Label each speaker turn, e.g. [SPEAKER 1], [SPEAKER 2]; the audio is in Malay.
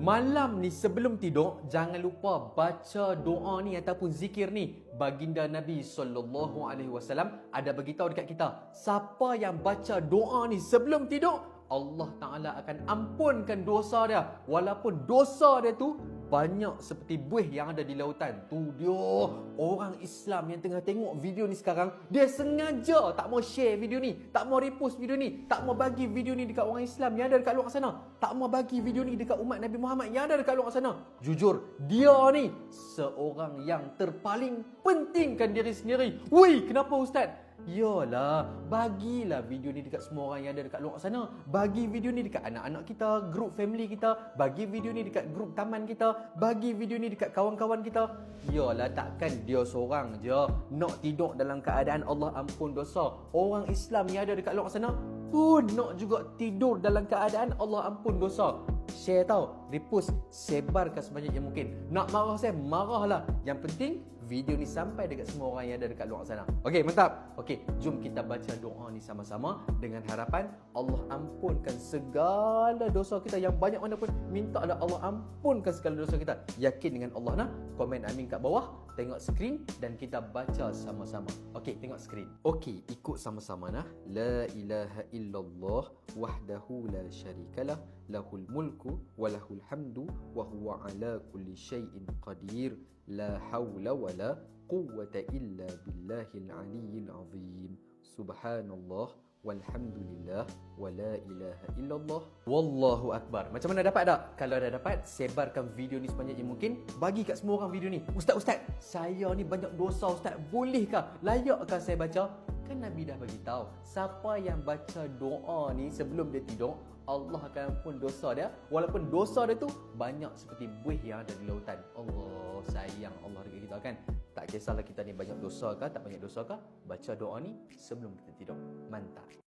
[SPEAKER 1] Malam ni sebelum tidur, jangan lupa baca doa ni ataupun zikir ni. Baginda Nabi SAW ada beritahu dekat kita, siapa yang baca doa ni sebelum tidur, Allah Ta'ala akan ampunkan dosa dia. Walaupun dosa dia tu banyak seperti buih yang ada di lautan. Tu dia, orang Islam yang tengah tengok video ni sekarang, dia sengaja tak mau share video ni, tak mau repost video ni, tak mau bagi video ni dekat orang Islam yang ada dekat luar sana, tak mau bagi video ni dekat umat Nabi Muhammad yang ada dekat luar sana. Jujur, dia ni seorang yang terpaling pentingkan diri sendiri. Woi, kenapa Ustaz? Yalah, bagilah video ni dekat semua orang yang ada dekat luar sana. Bagi video ni dekat anak-anak kita, grup family kita. Bagi video ni dekat grup taman kita. Bagi video ni dekat kawan-kawan kita. Yalah, takkan dia seorang je nak tidur dalam keadaan Allah ampun dosa. Orang Islam yang ada dekat luar sana pun nak juga tidur dalam keadaan Allah ampun dosa. Share tau, repost, sebarkan sebanyak yang mungkin. Nak marah saya, marahlah. Yang penting video ni sampai dekat semua orang yang ada dekat luar sana. Okey, mantap. Okey, jom kita baca doa ni sama-sama dengan harapan Allah ampunkan segala dosa kita. Yang banyak mana pun minta Allah ampunkan segala dosa kita. Yakin dengan Allah nah? Komen amin kat bawah, tengok skrin dan kita baca sama-sama. Okey, tengok skrin. Okey, ikut sama-sama nah. La ilaha illallah wahdahu la syarikalah, lahul mulku wa lahul hamdu wa huwa ala kulli syai'in qadir. La hawla wa la quwwata illa billahil aliyyil azim. Subhanallah walhamdulillah wa la ilaha illallah wallahu akbar. Macam mana, dapat tak? Kalau dah dapat, sebarkan video ni sebanyak yang mungkin. Bagi kat semua orang video ni. Ustaz, saya ni banyak dosa Ustaz. Bolehkah? Layakkah saya baca? Kan Nabi dah bagi tahu, siapa yang baca doa ni sebelum dia tidur, Allah akan ampun dosa dia. Walaupun dosa dia tu banyak seperti buih yang ada di lautan. Allah sayang Allah dekat kita kan. Tak kisahlah kita ni banyak dosa ke tak banyak dosa ke, baca doa ni sebelum kita tidur. Mantap.